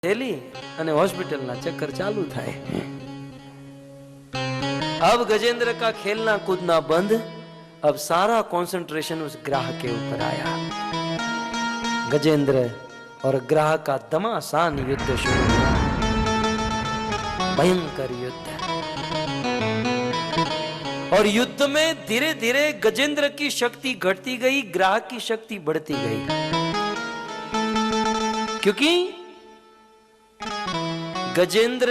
थैली અને હોસ્પિટલના ચક્કર ચાલુ થાય। अब गजेंद्र का खेलना कूदना बंद, अब सारा कंसंट्रेशन उस ग्राह के ऊपर आया। गजेंद्र और ग्राह का घमासान युद्ध शुरू हुआ, भयंकर युद्ध। और युद्ध में धीरे धीरे गजेंद्र की शक्ति घटती गई, ग्राह की शक्ति बढ़ती गई, क्योंकि गजेंद्र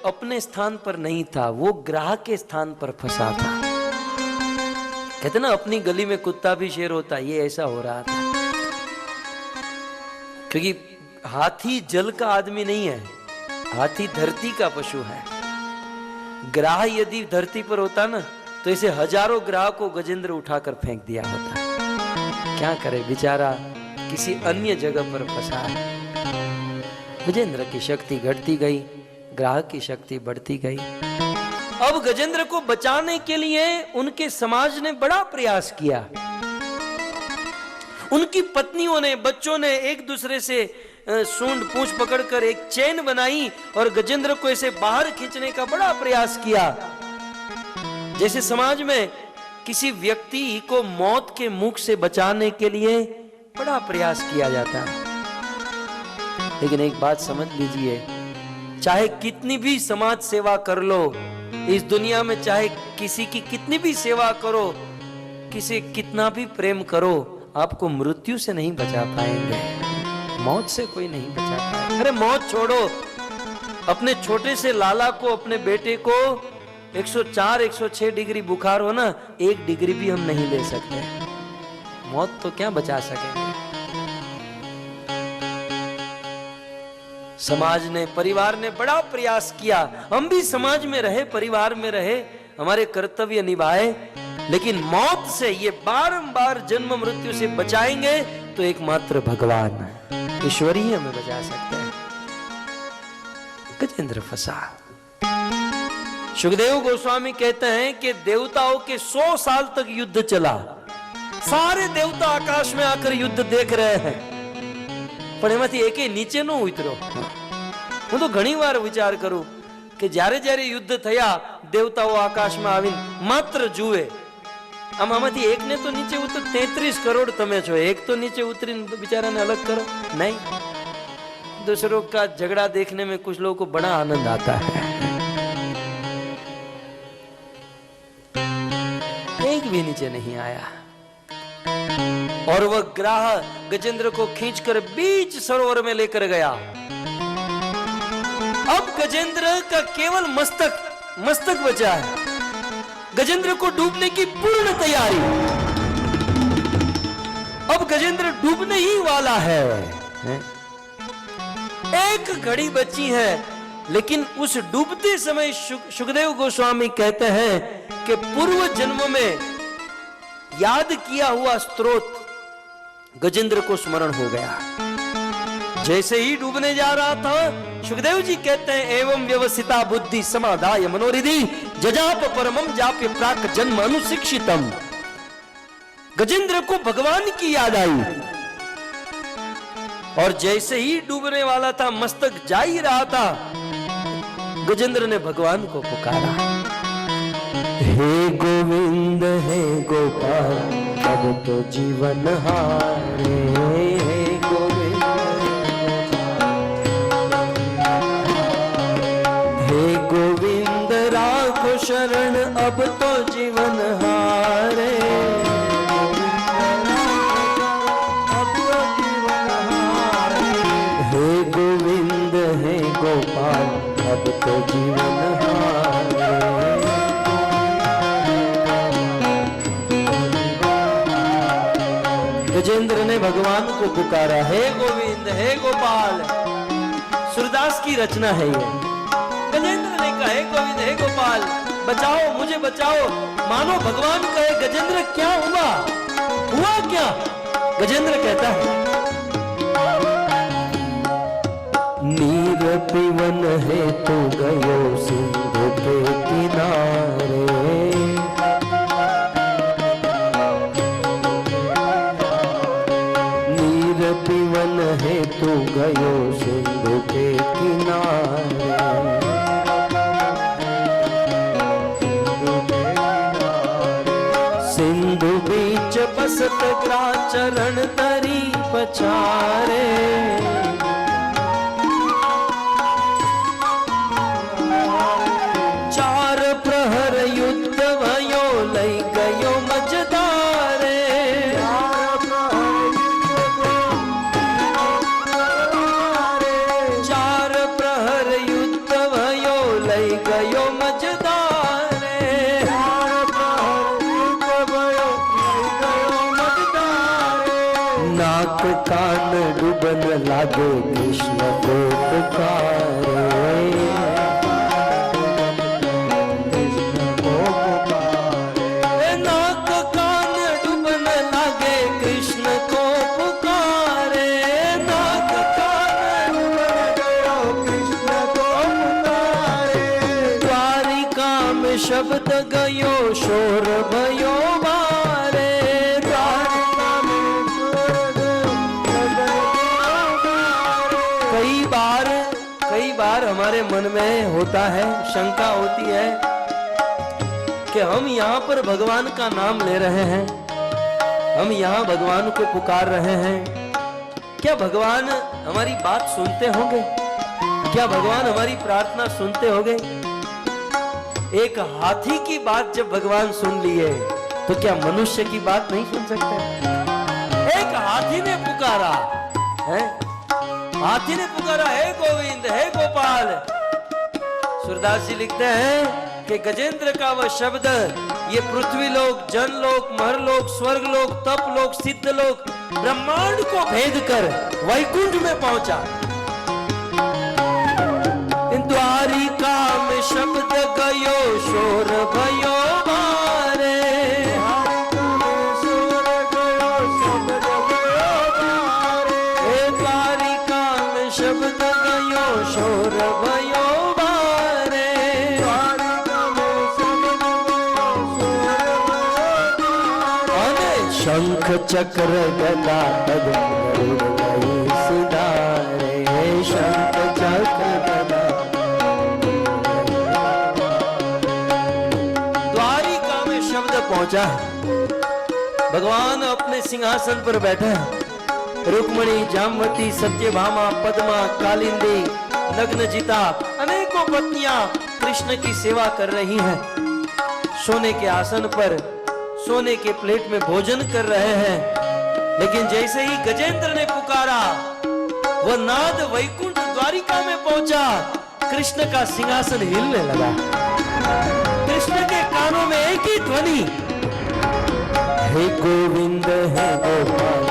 अपने स्थान पर नहीं था, वो ग्राह के स्थान पर फंसा था। कहते ना अपनी गली में कुत्ता भी शेर होता, ये ऐसा हो रहा था। क्योंकि हाथी जल का आदमी नहीं है, हाथी धरती का पशु है। ग्राह यदि धरती पर होता ना तो इसे हजारों ग्राह को गजेंद्र उठाकर फेंक दिया होता। क्या करे बेचारा, किसी अन्य जगह पर फंसा है। गजेंद्र की शक्ति घटती गई, ग्राह की शक्ति बढ़ती गई। अब गजेंद्र को बचाने के लिए उनके समाज ने बड़ा प्रयास किया। उनकी पत्नियों ने, बच्चों ने एक दूसरे से सूंड पूंछ पकड़कर एक चेन बनाई और गजेंद्र को ऐसे बाहर खींचने का बड़ा प्रयास किया। जैसे समाज में किसी व्यक्ति को मौत के मुख से बचाने के लिए बड़ा प्रयास किया जाता है। लेकिन एक बात समझ लीजिए, चाहे कितनी भी समाज सेवा कर लो इस दुनिया में, चाहे किसी की कितनी भी सेवा करो, किसी कितना भी प्रेम करो, आपको मृत्यु से नहीं बचा पाएंगे, मौत से कोई नहीं बचा पाएगा। अरे मौत छोड़ो, अपने छोटे से लाला को, अपने बेटे को 104-106 डिग्री बुखार हो ना, 1 डिग्री भी हम नहीं ले सकते। मौत तो क्या बचा सकेंगे। समाज ने, परिवार ने बड़ा प्रयास किया, हम भी समाज में रहे, परिवार में रहे, हमारे कर्तव्य निभाए, लेकिन मौत से, ये बारंबार जन्म मृत्यु से बचाएंगे तो एकमात्र भगवान ईश्वर ही हमें बचा सकते हैं। गजेंद्र फंसा। सुखदेव गोस्वामी कहते हैं कि देवताओं के 100 साल तक युद्ध चला, सारे देवता आकाश में आकर युद्ध देख रहे हैं, પણ એમાંથી એકે નીચે ન ઉતર્યો। હું તો ઘણી વાર વિચાર કરું કે જ્યારે જ્યારે યુદ્ધ થયા દેવતાઓ આકાશમાં આવીને માત્ર જુએ, આમાંથી એકને તો નીચે ઉતર, 33 કરોડ તમે છો, એક તો નીચે ઉતરીને बिचाराने अलग करो, नहीं। दूसरों का झगड़ा देखने में कुछ लोगों को बड़ा आनंद आता है। एक भी नीचे नहीं आया और वह ग्राह गजेंद्र को खींचकर बीच सरोवर में लेकर गया। अब गजेंद्र का केवल मस्तक बचा है। गजेंद्र को डूबने की पूर्ण तैयारी। अब गजेंद्र डूबने ही वाला है। एक घड़ी बची है, लेकिन उस डूबते समय सुखदेव गोस्वामी कहते हैं कि पूर्व जन्म में याद किया हुआ स्त्रोत गजेंद्र को स्मरण हो गया। जैसे ही डूबने जा रहा था, सुखदेव जी कहते हैं, एवं व्यवसिता बुद्धि समादाय मनोरिधि जजाप परमम जाप्य प्राक जन्म अनुशिक्षितम। गजेंद्र को भगवान की याद आई और जैसे ही डूबने वाला था, मस्तक जा ही रहा था, गजेंद्र ने भगवान को पुकारा, हे गोविंद हे गोपाल अब तो जीवन हारे, हे गोविंद हे गोविंद राखो शरण अब तो जीवन हारे, अब तो जीवन हारे, हे गोविंद हे गोपाल अब तो जीवन हारे। गजेंद्र ने भगवान को पुकारा, हे गोविंद हे गोपाल। सूरदास की रचना है ये। गजेंद्र ने कहा, हे गोविंद हे गोपाल, बचाओ मुझे बचाओ। मानो भगवान कहे, गजेंद्र क्या हुआ, हुआ क्या? गजेंद्र कहता है, नीर पीवन है तो गयो सिंधु के किनारे, नीर पीवन है तो गयो सिंधु के तेरा चरण तरी पछारे। चार प्रहर युद्ध भयो लई गयो मझधारे। चार प्रहर युद्ध भयो लई गयो मझधारे। नाक कान डूबन लागे कृष्ण को पुकारे। नाक कान डूबन लागे कृष्ण को पुकारे। नाक कान डूबन कृष्ण को पुकारे। द्वारिका में शब्द गयो शोर भयो बारे। कई बार हमारे मन में होता है, शंका होती है कि हम यहाँ पर भगवान का नाम ले रहे हैं, हम यहाँ भगवान को पुकार रहे हैं, क्या भगवान हमारी बात सुनते होंगे? क्या भगवान हमारी प्रार्थना सुनते होंगे? एक हाथी की बात जब भगवान सुन लिए तो क्या मनुष्य की बात नहीं सुन सकते? एक हाथी ने पुकारा है, हाथी ने पुकारा, हे गोविंद हे गोपाल। सूरदास जी लिखते हैं कि गजेंद्र का वह शब्द ये पृथ्वी लोक, जन लोक, महरलोक, स्वर्ग लोक, तप लोक, सिद्ध लोक, ब्रह्मांड को भेद कर वैकुंठ में पहुंचा। द्वारिका में शब्द गयो शोर भयो बारे। शब्द गयो शोर भयो बारे। शंख चक्र गदा सुधारे। शंख चक्र गदा। द्वारिका में शब्द पहुंचा है, भगवान अपने सिंहासन पर बैठे हैं। रुक्मणी, जामवती, सत्यभामा, पद्मा, कालिंदी, नग्नजिता अनेकों पत्नियां कृष्ण की सेवा कर रही हैं। सोने के आसन पर सोने के प्लेट में भोजन कर रहे हैं। लेकिन जैसे ही गजेंद्र ने पुकारा, वह नाद वैकुंठ द्वारिका में पहुंचा। कृष्ण का सिंहासन हिलने लगा। कृष्ण के कानों में एक ही ध्वनि, हे गोविंद हे गोपाल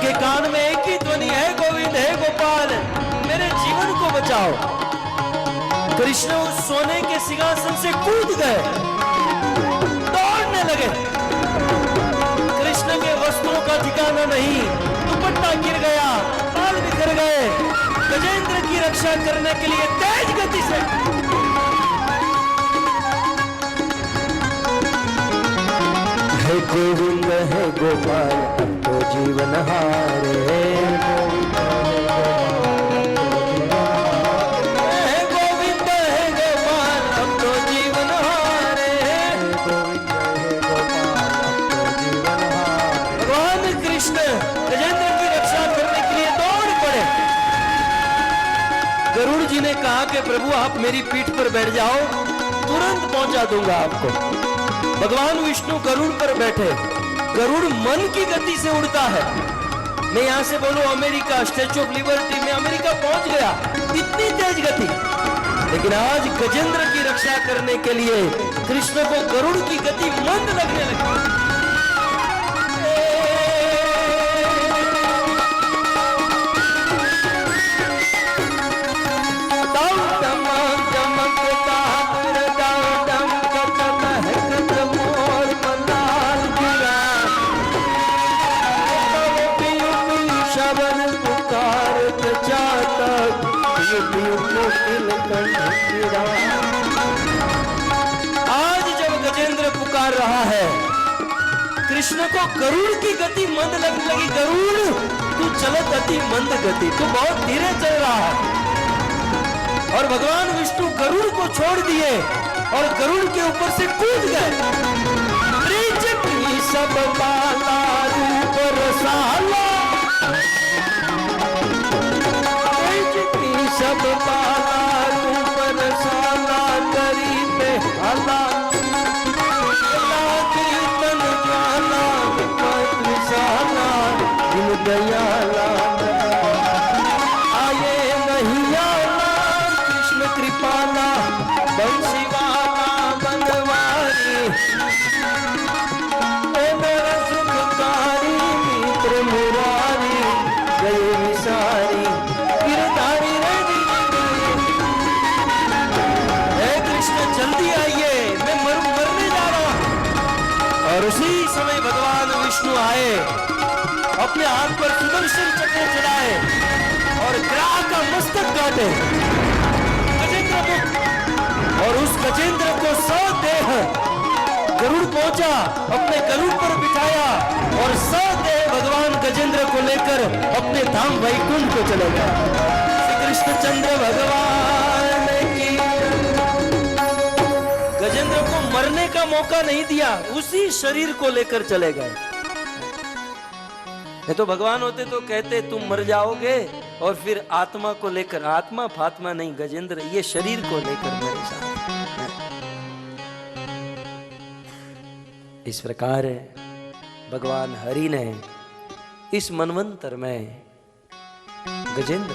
के कान में एक ही ध्वनि है, गोविंद है गोपाल, मेरे जीवन को बचाओ। कृष्ण उस सोने के सिंहासन से कूद गए, दौड़ने लगे। कृष्ण के वस्त्रों का ठिकाना नहीं, दुपट्टा गिर गया, बाल बिखर गए। गजेंद्र की रक्षा करने के लिए तेज गति से हे गोविंद है गोपाल अब तो जीवन हारे। हे गोविंद है गोपाल अब तो जीवन हारे। भगवान कृष्ण गजेंद्र की रक्षा करने के लिए दौड़ पड़े। गरुड़ जी ने कहा कि प्रभु आप मेरी पीठ पर बैठ जाओ, तुरंत पहुंचा दूंगा आपको। भगवान विष्णु गरुड़ पर बैठे। गरुड़ मन की गति से उड़ता है। मैं यहां से बोलूं अमेरिका, स्टैच्यू ऑफ लिबर्टी में अमेरिका पहुंच गया, इतनी तेज गति। लेकिन आज गजेंद्र की रक्षा करने के लिए कृष्ण को गरुड़ की गति मंद लगने लगी। आज जब गजेंद्र पुकार रहा है, कृष्ण को गरुड़ की गति मंद लगने लगी। गरुड़ तू चलत अति मंद गति, तू बहुत धीरे चल रहा है। और भगवान विष्णु गरुड़ को छोड़ दिए और गरुड़ के ऊपर से कूद गए। सब बाला रूप रसाला, सब बाला रूप रसाला करी पे हाला, कीर्तन गाना विशाला दिन दयाला, आए नहीं आला कृष्ण कृपाला, बंसी वाला बनवारी, सुखकारी मित्र मुरारी, गए विसारी गिरधारी हे कृष्ण जल्दी आइए, मैं मरने जा रहा हूं। और उसी समय भगवान विष्णु आए, अपने हाथ पर सुदर्शन चक्र चढ़ाए और ग्राह का मस्तक काटे, गजेंद्र मुख। और उस गजेंद्र को सदेह गरुड़ पहुंचा, अपने गरुड़ पर बिठाया और सदेह भगवान गजेंद्र को लेकर अपने धाम वैकुंठ को चले गए। श्री कृष्णचंद्र भगवान की। गजेंद्र को मरने का मौका नहीं दिया, उसी शरीर को लेकर चले गए। ये तो भगवान होते तो कहते तुम मर जाओगे और फिर आत्मा को लेकर, आत्मा फात्मा नहीं, गजेंद्र ये शरीर को लेकर मेरे साथ। इस प्रकार भगवान हरि ने इस मनवंतर में गजेंद्र